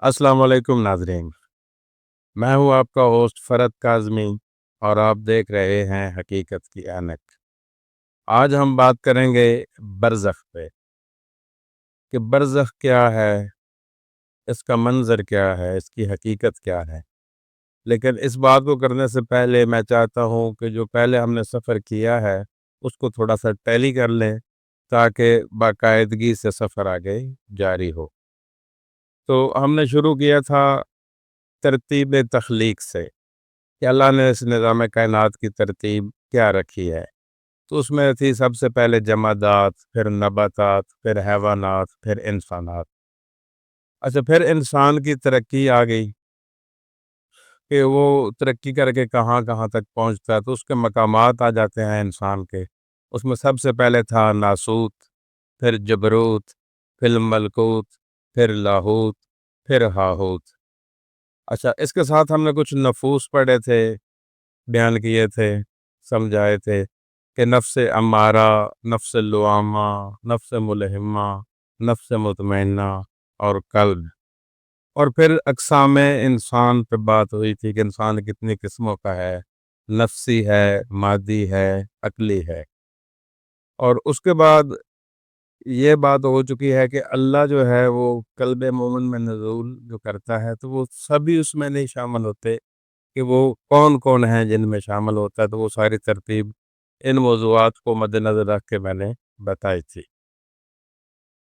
السلام علیکم ناظرین، میں ہوں آپ کا ہوسٹ فرد کاظمی اور آپ دیکھ رہے ہیں حقیقت کی اینک۔ آج ہم بات کریں گے برزخ پہ کہ برزخ کیا ہے، اس کا منظر کیا ہے، اس کی حقیقت کیا ہے۔ لیکن اس بات کو کرنے سے پہلے میں چاہتا ہوں کہ جو پہلے ہم نے سفر کیا ہے اس کو تھوڑا سا ٹیلی کر لیں تاکہ باقاعدگی سے سفر آگے جاری ہو۔ تو ہم نے شروع کیا تھا ترتیب تخلیق سے کہ اللہ نے اس نظام کائنات کی ترتیب کیا رکھی ہے۔ تو اس میں تھی سب سے پہلے جمادات، پھر نباتات، پھر حیوانات، پھر انسانات۔ اچھا، پھر انسان کی ترقی آ گئی کہ وہ ترقی کر کے کہاں کہاں تک پہنچتا ہے، تو اس کے مقامات آ جاتے ہیں انسان کے۔ اس میں سب سے پہلے تھا ناسوت، پھر جبروت، پھر ملکوت، پھر لاہوت، پھر ہاہوت۔ اچھا، اس کے ساتھ ہم نے کچھ نفوس پڑھے تھے، بیان کیے تھے، سمجھائے تھے کہ نفس امارہ، نفس لوامہ، نفس ملہمہ، نفس مطمئنہ اور قلب۔ اور پھر اقسام انسان پہ بات ہوئی تھی کہ انسان کتنی قسموں کا ہے، نفسی ہے، مادی ہے، عقلی ہے۔ اور اس کے بعد یہ بات ہو چکی ہے کہ اللہ جو ہے وہ قلب مومن میں نزول جو کرتا ہے تو وہ سبھی اس میں نہیں شامل ہوتے کہ وہ کون کون ہیں جن میں شامل ہوتا ہے، تو وہ ساری ترتیب ان موضوعات کو مد نظر رکھ کے میں نے بتائی تھی۔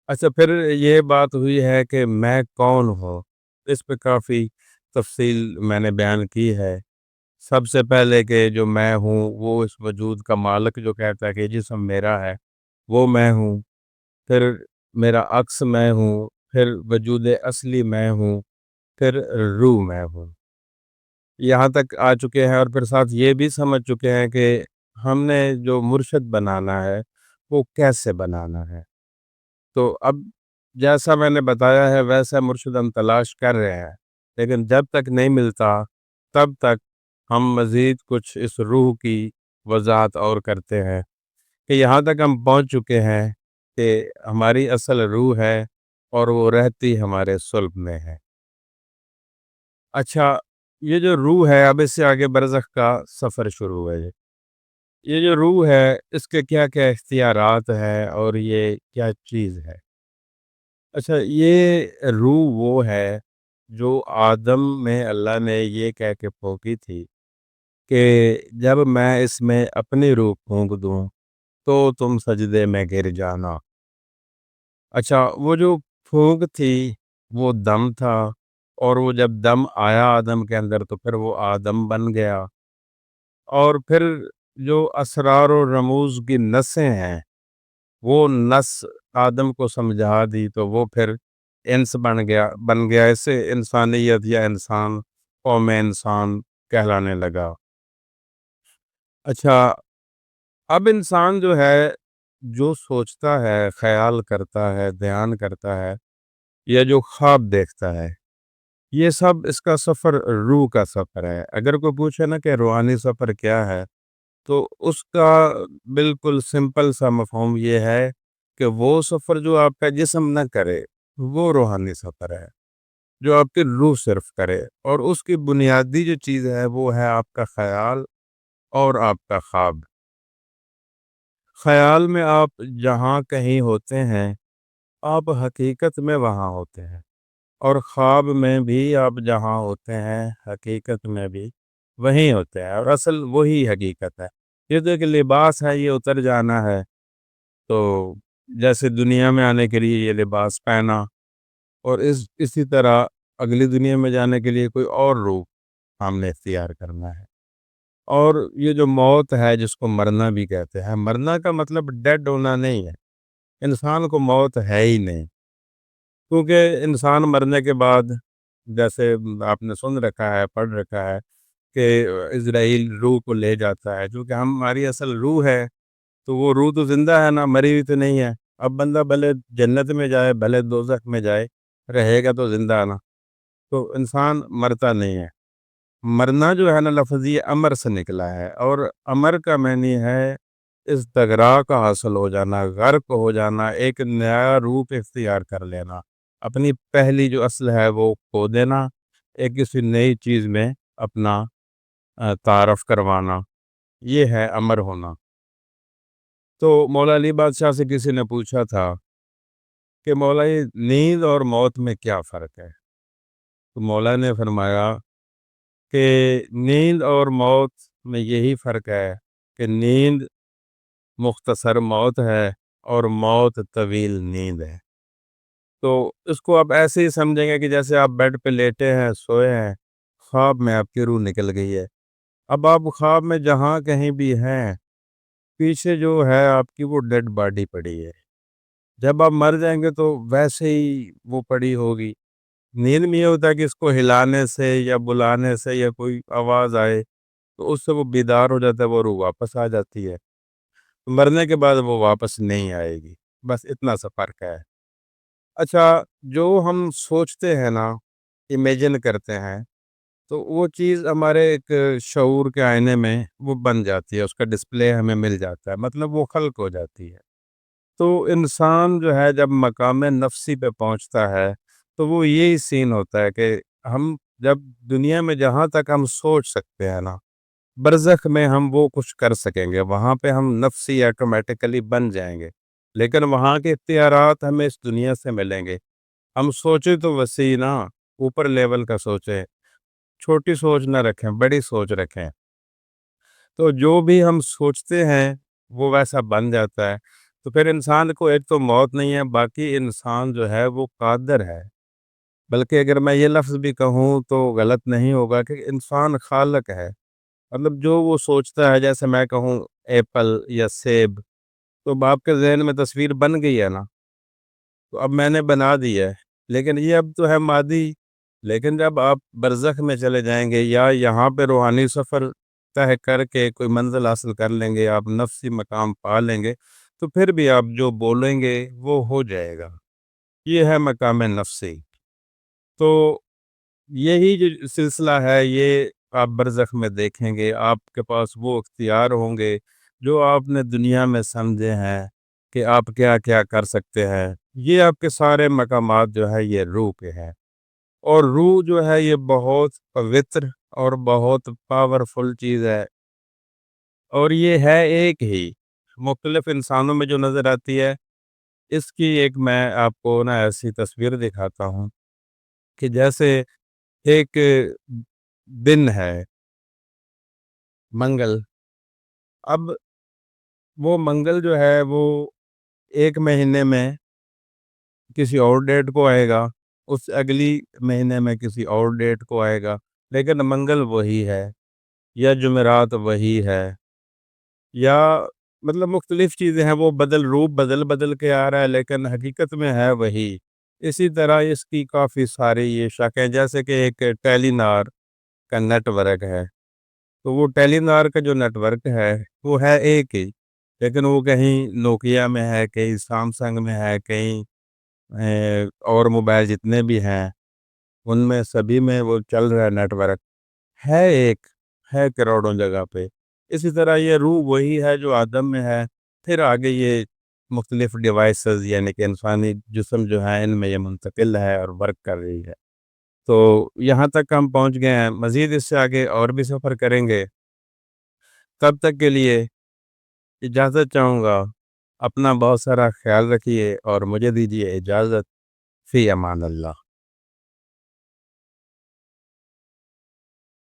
اچھا، پھر یہ بات ہوئی ہے کہ میں کون ہوں، اس پہ کافی تفصیل میں نے بیان کی ہے۔ سب سے پہلے کہ جو میں ہوں وہ اس وجود کا مالک جو کہتا ہے کہ جسم میرا ہے وہ میں ہوں، پھر میرا عکس میں ہوں، پھر وجود اصلی میں ہوں، پھر روح میں ہوں۔ یہاں تک آ چکے ہیں اور پھر ساتھ یہ بھی سمجھ چکے ہیں کہ ہم نے جو مرشد بنانا ہے وہ کیسے بنانا ہے۔ تو اب جیسا میں نے بتایا ہے ویسا مرشد ہم تلاش کر رہے ہیں، لیکن جب تک نہیں ملتا تب تک ہم مزید کچھ اس روح کی وضاحت اور کرتے ہیں کہ یہاں تک ہم پہنچ چکے ہیں کہ ہماری اصل روح ہے اور وہ رہتی ہمارے صلب میں ہے۔ اچھا، یہ جو روح ہے اب اس سے آگے برزخ کا سفر شروع ہے۔ یہ جو روح ہے اس کے کیا کیا اختیارات ہیں اور یہ کیا چیز ہے۔ اچھا، یہ روح وہ ہے جو آدم میں اللہ نے یہ کہہ کے پھونکی تھی کہ جب میں اس میں اپنی روح پھونک دوں تو تم سجدے میں گر جانا۔ اچھا، وہ جو پھونک تھی وہ دم تھا، اور وہ جب دم آیا آدم کے اندر تو پھر وہ آدم بن گیا۔ اور پھر جو اسرار و رموز کی نسیں ہیں وہ نس آدم کو سمجھا دی تو وہ پھر انس بن گیا اسے انسانیت یا انسان، قوم انسان کہلانے لگا۔ اچھا، اب انسان جو ہے جو سوچتا ہے، خیال کرتا ہے، دھیان کرتا ہے یا جو خواب دیکھتا ہے، یہ سب اس کا سفر روح کا سفر ہے۔ اگر کوئی پوچھے نا کہ روحانی سفر کیا ہے تو اس کا بالکل سمپل سا مفہوم یہ ہے کہ وہ سفر جو آپ کا جسم نہ کرے وہ روحانی سفر ہے، جو آپ کی روح صرف کرے، اور اس کی بنیادی جو چیز ہے وہ ہے آپ کا خیال اور آپ کا خواب۔ خیال میں آپ جہاں کہیں ہوتے ہیں آپ حقیقت میں وہاں ہوتے ہیں، اور خواب میں بھی آپ جہاں ہوتے ہیں حقیقت میں بھی وہیں ہوتے ہیں، اور اصل وہی حقیقت ہے۔ یہ تو ایک لباس ہے، یہ اتر جانا ہے، تو جیسے دنیا میں آنے کے لیے یہ لباس پہنا اور اسی طرح اگلی دنیا میں جانے کے لیے کوئی اور روح ہم نے اختیار کرنا ہے۔ اور یہ جو موت ہے جس کو مرنا بھی کہتے ہیں، مرنا کا مطلب ڈیڈ ہونا نہیں ہے، انسان کو موت ہے ہی نہیں، کیونکہ انسان مرنے کے بعد جیسے آپ نے سن رکھا ہے، پڑھ رکھا ہے کہ اسرائیل روح کو لے جاتا ہے، چونکہ ہماری اصل روح ہے تو وہ روح تو زندہ ہے نا، مری ہوئی تو نہیں ہے۔ اب بندہ بھلے جنت میں جائے بھلے دوزخ میں جائے رہے گا تو زندہ نا، تو انسان مرتا نہیں ہے۔ مرنا جو ہے نا لفظ یہ امر سے نکلا ہے، اور امر کا معنی ہے استغراق کا حاصل ہو جانا، غرق ہو جانا، ایک نیا روپ اختیار کر لینا، اپنی پہلی جو اصل ہے وہ کھو دینا، ایک کسی نئی چیز میں اپنا تعارف کروانا، یہ ہے امر ہونا۔ تو مولا علی بادشاہ سے کسی نے پوچھا تھا کہ مولا یہ نیند اور موت میں کیا فرق ہے؟ تو مولا نے فرمایا کہ نیند اور موت میں یہی فرق ہے کہ نیند مختصر موت ہے اور موت طویل نیند ہے۔ تو اس کو آپ ایسے ہی سمجھیں گے کہ جیسے آپ بیڈ پہ لیٹے ہیں، سوئے ہیں، خواب میں آپ کی روح نکل گئی ہے۔ اب آپ خواب میں جہاں کہیں بھی ہیں، پیچھے جو ہے آپ کی وہ ڈیڈ باڈی پڑی ہے۔ جب آپ مر جائیں گے تو ویسے ہی وہ پڑی ہوگی۔ نیند میں یہ ہوتا ہے کہ اس کو ہلانے سے یا بلانے سے یا کوئی آواز آئے تو اس سے وہ بیدار ہو جاتا ہے، وہ روح واپس آ جاتی ہے۔ مرنے کے بعد وہ واپس نہیں آئے گی، بس اتنا سا فرق ہے۔ اچھا، جو ہم سوچتے ہیں نا، امیجن کرتے ہیں، تو وہ چیز ہمارے ایک شعور کے آئینے میں وہ بن جاتی ہے، اس کا ڈسپلے ہمیں مل جاتا ہے، مطلب وہ خلق ہو جاتی ہے۔ تو انسان جو ہے جب مقام نفسی پہ پہنچتا ہے تو وہ یہی سین ہوتا ہے کہ ہم جب دنیا میں جہاں تک ہم سوچ سکتے ہیں نا، برزخ میں ہم وہ کچھ کر سکیں گے، وہاں پہ ہم نفسی آٹومیٹیکلی بن جائیں گے، لیکن وہاں کے اختیارات ہمیں اس دنیا سے ملیں گے۔ ہم سوچیں تو وسیع نا، اوپر لیول کا سوچیں، چھوٹی سوچ نہ رکھیں، بڑی سوچ رکھیں۔ تو جو بھی ہم سوچتے ہیں وہ ویسا بن جاتا ہے۔ تو پھر انسان کو ایک تو موت نہیں ہے، باقی انسان جو ہے وہ قادر ہے، بلکہ اگر میں یہ لفظ بھی کہوں تو غلط نہیں ہوگا کہ انسان خالق ہے۔ مطلب جو وہ سوچتا ہے، جیسے میں کہوں ایپل یا سیب، تو آپ کے ذہن میں تصویر بن گئی ہے نا، تو اب میں نے بنا دی ہے، لیکن یہ اب تو ہے مادی۔ لیکن جب آپ برزخ میں چلے جائیں گے یا یہاں پہ روحانی سفر طے کر کے کوئی منزل حاصل کر لیں گے، آپ نفسی مقام پا لیں گے، تو پھر بھی آپ جو بولیں گے وہ ہو جائے گا۔ یہ ہے مقام نفسی۔ تو یہی جو سلسلہ ہے یہ آپ برزخ میں دیکھیں گے، آپ کے پاس وہ اختیار ہوں گے جو آپ نے دنیا میں سمجھے ہیں کہ آپ کیا کیا کر سکتے ہیں۔ یہ آپ کے سارے مقامات جو ہے یہ روح کے ہیں، اور روح جو ہے یہ بہت پوتر اور بہت پاورفل چیز ہے، اور یہ ہے ایک ہی، مختلف انسانوں میں جو نظر آتی ہے۔ اس کی ایک میں آپ کو نا ایسی تصویر دکھاتا ہوں کہ جیسے ایک دن ہے منگل، اب وہ منگل جو ہے وہ ایک مہینے میں کسی اور ڈیٹ کو آئے گا، اس اگلی مہینے میں کسی اور ڈیٹ کو آئے گا، لیکن منگل وہی ہے، یا جمعرات وہی ہے، یا مطلب مختلف چیزیں ہیں، وہ روپ بدل کے آ رہا ہے لیکن حقیقت میں ہے وہی۔ اسی طرح اس کی کافی ساری یہ شکلیں، جیسے کہ ایک ٹیلی نار کا نیٹ ورک ہے، تو وہ ٹیلی نار کا جو نیٹ ورک ہے وہ ہے ایک ہی، لیکن وہ کہیں نوکیا میں ہے، کہیں سامسنگ میں ہے، کہیں اور موبائل جتنے بھی ہیں ان میں سبھی میں وہ چل رہا ہے، نیٹ ورک ہے ایک، ہے کروڑوں جگہ پہ۔ اسی طرح یہ روح وہی ہے جو آدم میں ہے، پھر آگے یہ مختلف ڈیوائسز یعنی کہ انسانی جسم جو ہے ان میں یہ منتقل ہے اور ورک کر رہی ہے۔ تو یہاں تک ہم پہنچ گئے ہیں، مزید اس سے آگے اور بھی سفر کریں گے۔ تب تک کے لیے اجازت چاہوں گا، اپنا بہت سارا خیال رکھیے اور مجھے دیجیے اجازت۔ فی امان اللہ۔